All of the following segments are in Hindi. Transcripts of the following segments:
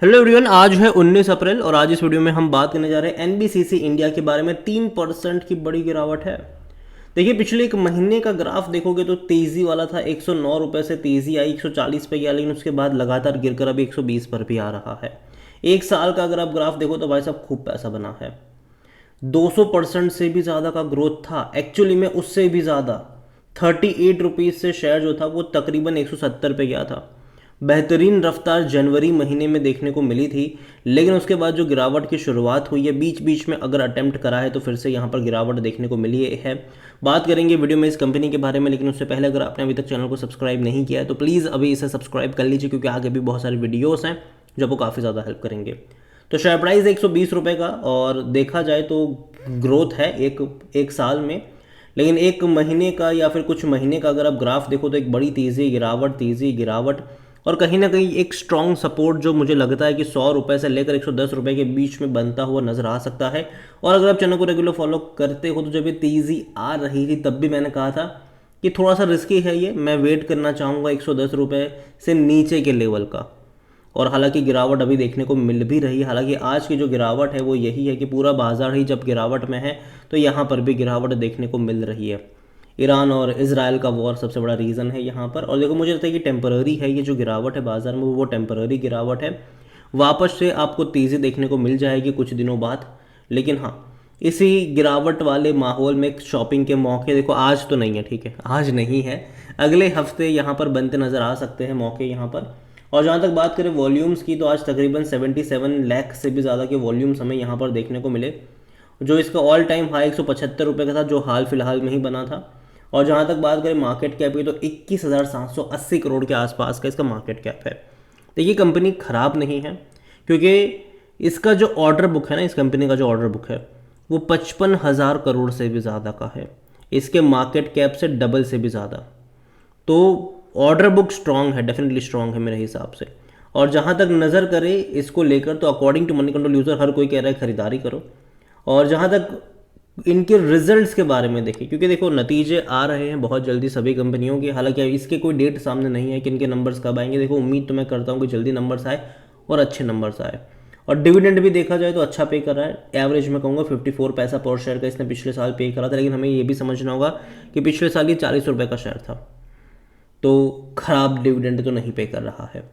हेलो एवरीवन, आज है 19 अप्रैल और आज इस वीडियो में हम बात करने जा रहे हैं एनबीसीसी इंडिया के बारे में। 3% की बड़ी गिरावट है। देखिए, पिछले एक महीने का ग्राफ देखोगे तो तेज़ी वाला था। 109 रुपये से तेज़ी आई, 140 पे गया, लेकिन उसके बाद लगातार गिरकर अभी 120 पर भी आ रहा है। एक साल का अगर आप ग्राफ देखो तो भाई साहब खूब पैसा बना है। 200% से भी ज़्यादा का ग्रोथ था, एक्चुअली में उससे भी ज़्यादा। 38 रुपीज़ से शेयर जो था वो तकरीबन 170 पे गया था। बेहतरीन रफ्तार जनवरी महीने में देखने को मिली थी, लेकिन उसके बाद जो गिरावट की शुरुआत हुई है, बीच बीच में अगर अटेम्प्ट करा है तो फिर से यहाँ पर गिरावट देखने को मिली है। बात करेंगे वीडियो में इस कंपनी के बारे में, लेकिन उससे पहले अगर आपने अभी तक चैनल को सब्सक्राइब नहीं किया है तो प्लीज़ अभी इसे सब्सक्राइब कर लीजिए, क्योंकि आगे भी बहुत सारे वीडियोज़ हैं जो आपको काफ़ी ज़्यादा हेल्प करेंगे। तो शेयर प्राइस 120 रुपये का, और देखा जाए तो ग्रोथ है एक साल में, लेकिन एक महीने का या फिर कुछ महीने का अगर आप ग्राफ देखो तो एक बड़ी तेज़ी गिरावट और कहीं ना कहीं एक स्ट्रॉन्ग सपोर्ट जो मुझे लगता है कि 100 रुपये से लेकर 110 रुपये के बीच में बनता हुआ नजर आ सकता है। और अगर आप चैनल को रेगुलर फॉलो करते हो तो जब ये तेज़ी आ रही थी तब भी मैंने कहा था कि थोड़ा सा रिस्की है ये, मैं वेट करना चाहूँगा 110 रुपये से नीचे के लेवल का। और हालांकि गिरावट अभी देखने को मिल भी रही है। हालांकि आज की जो गिरावट है वो यही है कि पूरा बाजार ही जब गिरावट में है तो यहाँ पर भी गिरावट देखने को मिल रही है। ईरान और इजराइल का वॉर सबसे बड़ा रीज़न है यहाँ पर। और देखो, मुझे लगता है कि टेम्पररी है ये जो गिरावट है बाजार में, वो टेम्पररी गिरावट है। वापस से आपको तेज़ी देखने को मिल जाएगी कुछ दिनों बाद। लेकिन हाँ, इसी गिरावट वाले माहौल में शॉपिंग के मौके देखो, आज तो नहीं है, ठीक है, आज नहीं है, अगले हफ्ते यहाँ पर बनते नज़र आ सकते हैं मौके यहाँ पर। और जहाँ तक बात करें वॉल्यूम्स की, तो आज तकरीबन 77 लाख से भी ज़्यादा के वॉल्यूम्स हमें यहाँ पर देखने को मिले, जो इसका ऑल टाइम हाई 175 रुपये का था, जो हाल फिलहाल में ही बना था। और जहाँ तक बात करें मार्केट कैप की, तो 21,780 करोड़ के आसपास का इसका मार्केट कैप है। देखिए, कंपनी ख़राब नहीं है, क्योंकि इसका जो ऑर्डर बुक है ना, इस कंपनी का जो ऑर्डर बुक है वो 55,000 करोड़ से भी ज़्यादा का है, इसके मार्केट कैप से डबल से भी ज़्यादा। तो ऑर्डर बुक स्ट्रांग है, डेफिनेटली स्ट्रांग है मेरे हिसाब से। और जहाँ तक नज़र करे इसको लेकर, तो according to Moneycontrol user हर कोई कह रहा है खरीदारी करो। और जहाँ तक इनके रिजल्ट्स के बारे में देखें, क्योंकि देखो नतीजे आ रहे हैं बहुत जल्दी सभी कंपनियों के, हालांकि इसके कोई डेट सामने नहीं है कि इनके नंबर्स कब आएंगे। देखो, उम्मीद तो मैं करता हूँ कि जल्दी नंबर्स आए और अच्छे नंबर्स आए। और डिविडेंड भी देखा जाए तो अच्छा पे कर रहा है, एवरेज में कहूँगा 54 पैसा पर शेयर का इसने पिछले साल पे करा था। लेकिन हमें ये भी समझना होगा कि पिछले साल ये 40 रुपये का शेयर था, तो ख़राब डिविडेंड तो नहीं पे कर रहा है।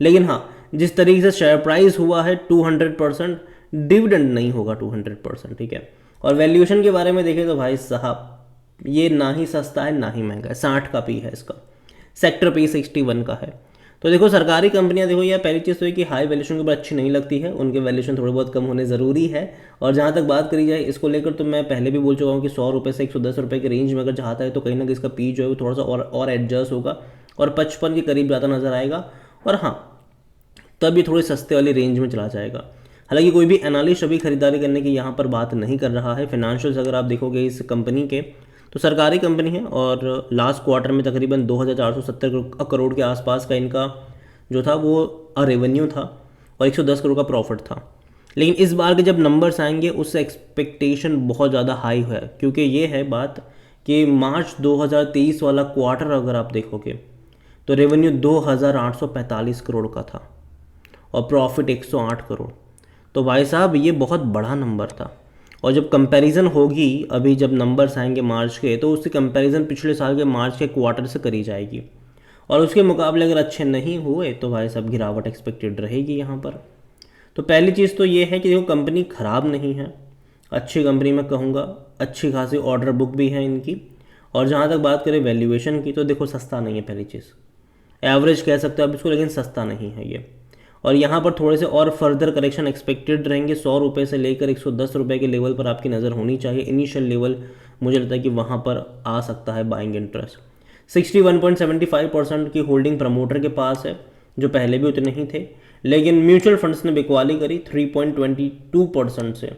लेकिन हाँ, जिस तरीके से शेयर प्राइस हुआ है 200%, डिविडेंड नहीं होगा 200%, ठीक है। और वैल्यूएशन के बारे में देखें तो भाई साहब ये ना ही सस्ता है ना ही महंगा है, 60 का पी है इसका, सेक्टर पी 61 का है। तो देखो, सरकारी कंपनियां देखो यार, पहली चीज़ तो है कि हाई वैल्यूएशन के ऊपर अच्छी नहीं लगती है, उनके वैल्यूएशन थोड़े बहुत कम होने ज़रूरी है। और जहाँ तक बात करी जाए इसको लेकर, तो मैं पहले भी बोल चुका हूँ कि 100 रुपये से 110 रुपये के रेंज में अगर चाहता है तो कहीं ना कहीं इसका पी जो है वो थोड़ा सा और एडजस्ट होगा और 55 के करीब ज़्यादा नज़र आएगा। और हाँ, तब ये थोड़े सस्ते वाली रेंज में चला जाएगा। हालांकि कोई भी एनालिस्ट अभी खरीदारी करने की यहाँ पर बात नहीं कर रहा है। फाइनेंशियल्स अगर आप देखोगे इस कंपनी के, तो सरकारी कंपनी है और लास्ट क्वार्टर में तकरीबन 2,470 करोड़ के आसपास का इनका जो था वो रेवेन्यू था और 110 करोड़ का प्रॉफिट था। लेकिन इस बार के जब नंबर्स आएंगे उससे एक्सपेक्टेशन बहुत ज़्यादा हाई है, क्योंकि ये है बात कि मार्च 2023 वाला क्वार्टर अगर आप देखोगे तो रेवेन्यू 2,845 करोड़ का था और प्रॉफिट 108 करोड़। तो भाई साहब ये बहुत बड़ा नंबर था। और जब कंपैरिजन होगी, अभी जब नंबर्स आएंगे मार्च के, तो उसकी कंपैरिजन पिछले साल के मार्च के क्वार्टर से करी जाएगी। और उसके मुकाबले अगर अच्छे नहीं हुए तो भाई साहब गिरावट एक्सपेक्टेड रहेगी यहाँ पर। तो पहली चीज़ तो ये है कि देखो, कंपनी ख़राब नहीं है, अच्छी कंपनी मैं कहूँगा, अच्छी खासी ऑर्डर बुक भी है इनकी। और जहाँ तक बात करें वैल्यूएशन की, तो देखो सस्ता नहीं है, पहली चीज़ एवरेज कह सकते हो आप इसको, लेकिन सस्ता नहीं है ये। और यहाँ पर थोड़े से और फर्दर करेक्शन एक्सपेक्टेड रहेंगे। 100 रुपये से लेकर 110 रुपये के लेवल पर आपकी नज़र होनी चाहिए, इनिशियल लेवल मुझे लगता है कि वहाँ पर आ सकता है बाइंग इंटरेस्ट। 61.75% की होल्डिंग प्रमोटर के पास है, जो पहले भी उतने ही थे। लेकिन म्यूचुअल फंड्स ने बिकवाली करी 3.22% से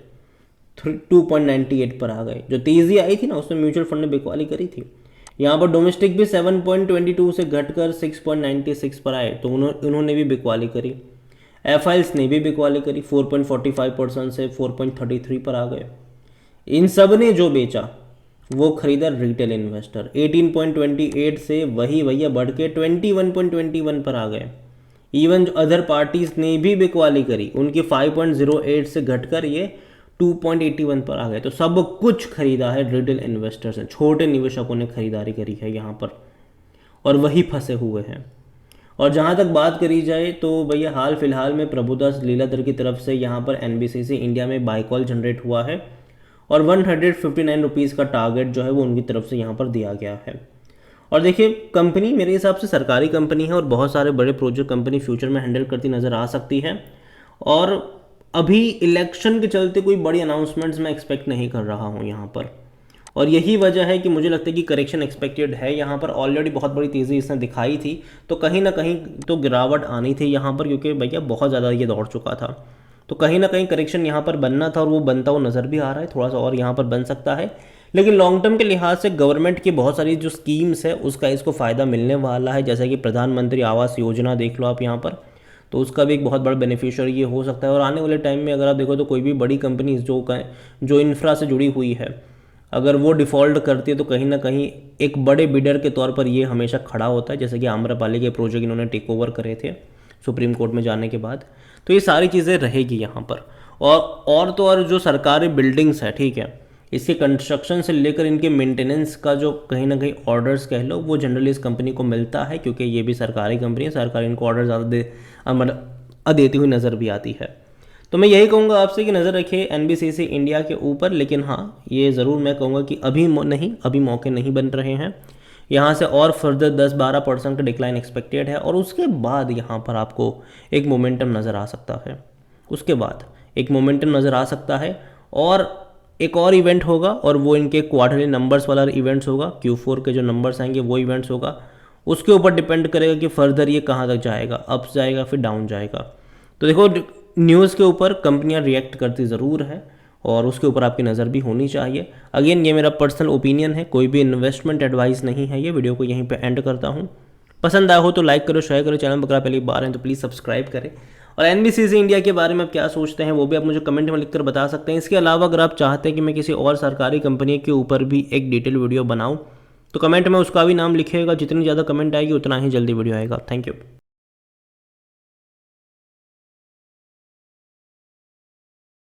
2.98 पर आ गए। जो तेज़ी आई थी ना उसमें म्यूचुअल फंड ने बिकवाली करी थी। यहाँ पर डोमेस्टिक भी 7.22 से घटकर 6.96 पर आए, तो उन्होंने भी बिकवाली करी। एफआईएल्स ने भी बिकवाली करी, 4.45% से 4.33 पर आ गए। इन सब ने जो बेचा वो खरीदा रिटेल इन्वेस्टर, 18.28 से वही भैया बढ़ के 21.21 पर आ गए। इवन जो अदर पार्टीज ने भी बिकवाली करी, उनकी 5.08 से घटकर ये 2.81 पर आ गए। तो सब कुछ खरीदा है रिटेल इन्वेस्टर्स ने, छोटे निवेशकों ने खरीदारी करी है यहाँ पर, और वही फंसे हुए हैं। और जहाँ तक बात करी जाए तो भैया हाल फिलहाल में प्रभुदास लीलाधर की तरफ से यहाँ पर एनबीसीसी इंडिया में बाय कॉल जनरेट हुआ है, और 159 रुपीज़ का टारगेट जो है वो उनकी तरफ से यहाँ पर दिया गया है। और देखिए कंपनी मेरे हिसाब से सरकारी कंपनी है, और बहुत सारे बड़े प्रोजेक्ट कंपनी फ्यूचर में हैंडल करती नज़र आ सकती है। और अभी इलेक्शन के चलते कोई बड़ी अनाउंसमेंट्स मैं एक्सपेक्ट नहीं कर रहा हूँ यहाँ पर, और यही वजह है कि मुझे लगता है कि करेक्शन एक्सपेक्टेड है यहाँ पर। ऑलरेडी बहुत बड़ी तेज़ी इसने दिखाई थी, तो कहीं ना कहीं तो गिरावट आनी थी यहाँ पर, क्योंकि भैया बहुत ज़्यादा ये दौड़ चुका था। तो कहीं ना कहीं करेक्शन यहाँ पर बनना था, और वो बनता हुआ नज़र भी आ रहा है, थोड़ा सा और यहाँ पर बन सकता है। लेकिन लॉन्ग टर्म के लिहाज से गवर्नमेंट की बहुत सारी जो स्कीम्स है उसका इसको फ़ायदा मिलने वाला है, जैसा कि प्रधानमंत्री आवास योजना देख लो आप यहाँ पर, तो उसका भी एक बहुत बड़ा बेनिफिशियरी ये हो सकता है। और आने वाले टाइम में अगर आप देखो तो कोई भी बड़ी कंपनी जो इंफ्रा से जुड़ी हुई है, अगर वो डिफ़ॉल्ट करती है तो कहीं ना कहीं एक बड़े बिडर के तौर पर ये हमेशा खड़ा होता है, जैसे कि आम्रपाली के प्रोजेक्ट इन्होंने टेक ओवर करे थे सुप्रीम कोर्ट में जाने के बाद। तो ये सारी चीज़ें रहेगी यहाँ पर। और तो और जो सरकारी बिल्डिंग्स है, ठीक है, इसके कंस्ट्रक्शन से लेकर इनके मेंटेनेंस का जो कहीं ना कहीं ऑर्डर्स कह लो, वो जनरली इस कंपनी को मिलता है, क्योंकि ये भी सरकारी कंपनी है, सरकार इनको ऑर्डर ज़्यादा देती हुई नज़र भी आती है। तो मैं यही कहूँगा आपसे कि नज़र रखिए एनबीसीसी इंडिया के ऊपर। लेकिन हाँ, ये ज़रूर मैं कहूँगा कि अभी मौके नहीं बन रहे हैं, यहाँ से और फर्दर 10-12% का डिक्लाइन एक्सपेक्टेड है, और उसके बाद यहाँ पर आपको एक मोमेंटम नज़र आ सकता है, उसके बाद एक मोमेंटम नज़र आ सकता है। और एक और इवेंट होगा, और वो इनके क्वार्टरली नंबर्स वाला इवेंट्स होगा, Q4 के जो नंबर्स आएंगे वो इवेंट्स होगा, उसके ऊपर डिपेंड करेगा कि फर्दर ये कहाँ तक जाएगा, अप जाएगा फिर डाउन जाएगा। तो देखो न्यूज़ के ऊपर कंपनियां रिएक्ट करती ज़रूर है, और उसके ऊपर आपकी नज़र भी होनी चाहिए। अगेन ये मेरा पर्सनल ओपिनियन है, कोई भी इन्वेस्टमेंट एडवाइस नहीं है। ये वीडियो को यहीं पे एंड करता हूँ। पसंद आया हो तो लाइक करो, शेयर करो, चैनल पर पहली बार हैं तो प्लीज़ सब्सक्राइब करें। और एनबीसीसी इंडिया के बारे में आप क्या सोचते हैं वो भी आप मुझे कमेंट में लिखकर बता सकते हैं। इसके अलावा अगर आप चाहते हैं कि मैं किसी और सरकारी कंपनी के ऊपर भी एक डिटेल वीडियो बनाऊँ तो कमेंट में उसका भी नाम लिखिएगा। जितनी ज़्यादा कमेंट आएगी उतना ही जल्दी वीडियो आएगा। Thank you.